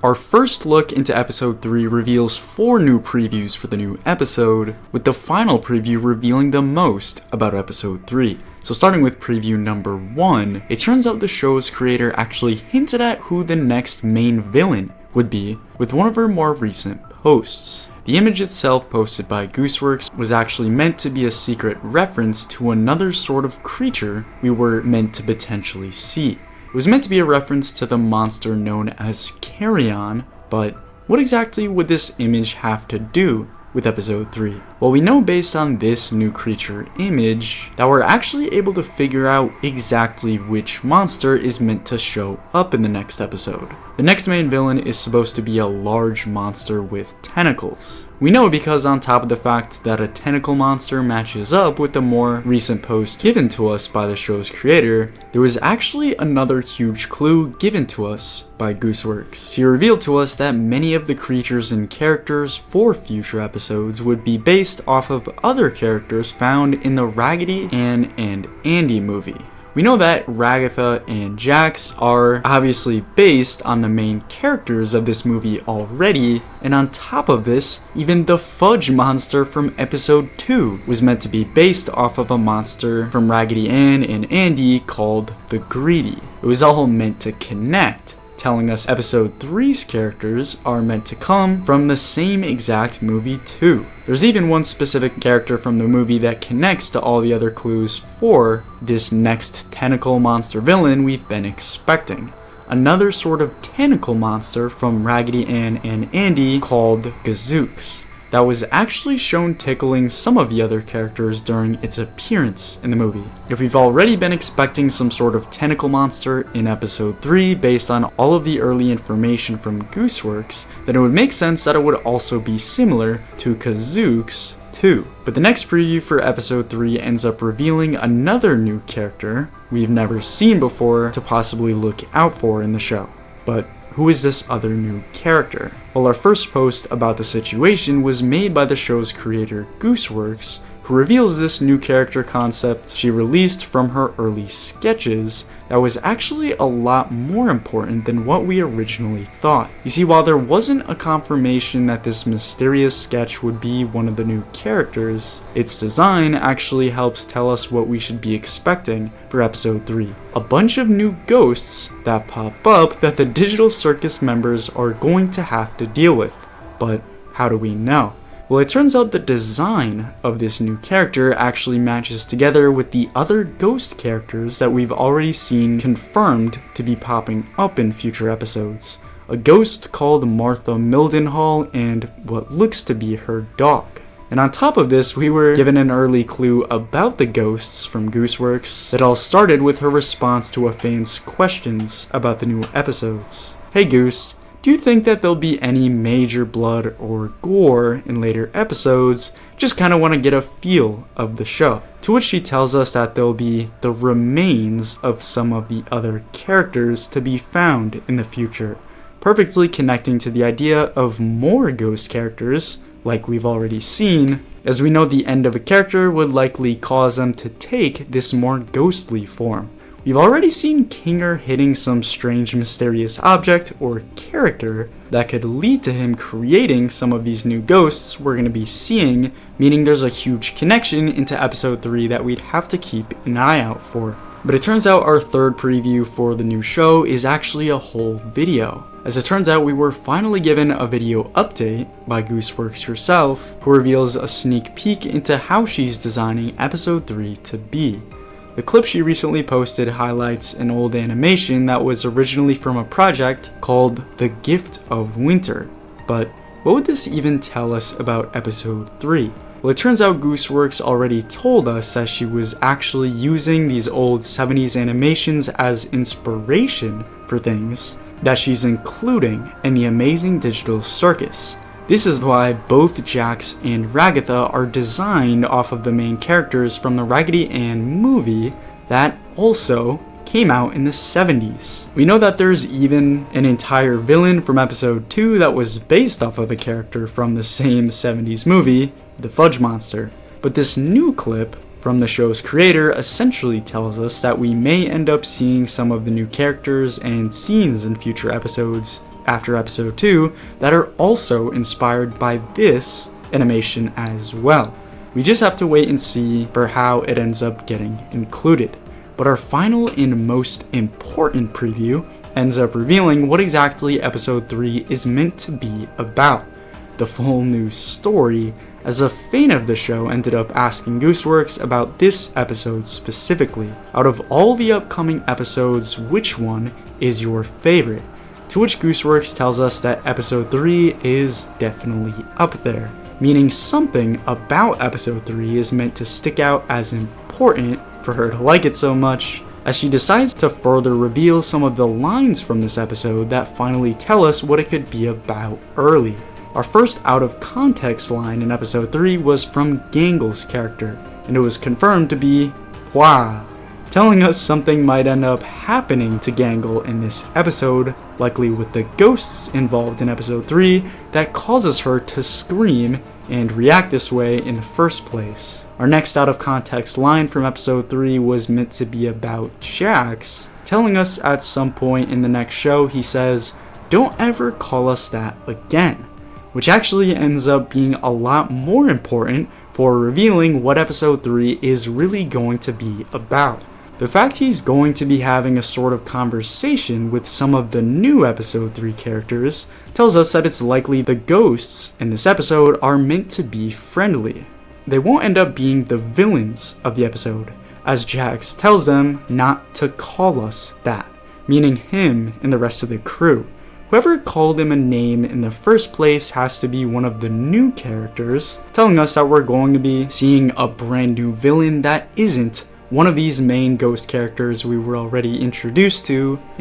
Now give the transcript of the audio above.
Our first look into episode 3 reveals 4 new previews for the new episode, with the final preview revealing the most about episode 3. So starting with preview number 1, it turns out the show's creator actually hinted at who the next main villain would be with one of her more recent posts. The image itself, posted by Gooseworx, was actually meant to be a secret reference to another sort of creature we were meant to potentially see. It was meant to be a reference to the monster known as Carrion, but what exactly would this image have to do with episode 3? Well, we know based on this new creature image that we're actually able to figure out exactly which monster is meant to show up in the next episode. The next main villain is supposed to be a large monster with tentacles. We know because on top of the fact that a tentacle monster matches up with the more recent post given to us by the show's creator, there was actually another huge clue given to us by Gooseworx. She revealed to us that many of the creatures and characters for future episodes would be based off of other characters found in the Raggedy Ann and Andy movie. We know that Ragatha and Jax are obviously based on the main characters of this movie already, and on top of this, even the fudge monster from episode 2 was meant to be based off of a monster from Raggedy Ann and Andy called the Greedy. It was all meant to connect, telling us episode 3's characters are meant to come from the same exact movie too. There's even one specific character from the movie that connects to all the other clues for this next tentacle monster villain we've been expecting. Another sort of tentacle monster from Raggedy Ann and Andy called Gooseworx that was actually shown tickling some of the other characters during its appearance in the movie. If we've already been expecting some sort of tentacle monster in episode 3 based on all of the early information from Gooseworx, then it would make sense that it would also be similar to Gooseworx too. But the next preview for episode 3 ends up revealing another new character we've never seen before to possibly look out for in the show. But who is this other new character? Well, our first post about the situation was made by the show's creator, Gooseworx, who reveals this new character concept she released from her early sketches that was actually a lot more important than what we originally thought. You see, while there wasn't a confirmation that this mysterious sketch would be one of the new characters, its design actually helps tell us what we should be expecting for episode 3. A bunch of new ghosts that pop up that the Digital Circus members are going to have to deal with. But how do we know? Well, it turns out the design of this new character actually matches together with the other ghost characters that we've already seen confirmed to be popping up in future episodes. A ghost called Martha Mildenhall and what looks to be her dog. And on top of this, we were given an early clue about the ghosts from Gooseworx that all started with her response to a fan's questions about the new episodes. Hey Goose, do you think that there'll be any major blood or gore in later episodes? Just kind of want to get a feel of the show. To which she tells us that there'll be the remains of some of the other characters to be found in the future, perfectly connecting to the idea of more ghost characters, like we've already seen, as we know the end of a character would likely cause them to take this more ghostly form. We've already seen Kinger hitting some strange mysterious object or character that could lead to him creating some of these new ghosts we're going to be seeing, meaning there's a huge connection into episode 3 that we'd have to keep an eye out for. But it turns out our third preview for the new show is actually a whole video. As it turns out, we were finally given a video update by Gooseworx herself, who reveals a sneak peek into how she's designing episode 3 to be. The clip she recently posted highlights an old animation that was originally from a project called The Gift of Winter. But what would this even tell us about episode 3? Well, it turns out Gooseworx already told us that she was actually using these old 70s animations as inspiration for things that she's including in the Amazing Digital Circus. This is why both Jax and Ragatha are designed off of the main characters from the Raggedy Ann movie that also came out in the 70s. We know that there's even an entire villain from episode 2 that was based off of a character from the same 70s movie, the Fudge Monster. But this new clip from the show's creator essentially tells us that we may end up seeing some of the new characters and scenes in future episodes after episode 2 that are also inspired by this animation as well. We just have to wait and see for how it ends up getting included. But our final and most important preview ends up revealing what exactly episode 3 is meant to be about. The full new story, as a fan of the show ended up asking Gooseworx about this episode specifically. Out of all the upcoming episodes, which one is your favorite? To which Gooseworx tells us that episode 3 is definitely up there, meaning something about episode 3 is meant to stick out as important for her to like it so much, as she decides to further reveal some of the lines from this episode that finally tell us what it could be about early. Our first out of context line in episode 3 was from Gangle's character, and it was confirmed to be "Wow," telling us something might end up happening to Gangle in this episode, likely with the ghosts involved in episode 3, that causes her to scream and react this way in the first place. Our next out of context line from episode 3 was meant to be about Jax, telling us at some point in the next show he says, "Don't ever call us that again," which actually ends up being a lot more important for revealing what episode 3 is really going to be about. The fact he's going to be having a sort of conversation with some of the new episode 3 characters tells us that it's likely the ghosts in this episode are meant to be friendly. They won't end up being the villains of the episode, as Jax tells them not to call us that, meaning him and the rest of the crew. Whoever called him a name in the first place has to be one of the new characters, telling us that we're going to be seeing a brand new villain that isn't one of these main ghost characters we were already introduced to in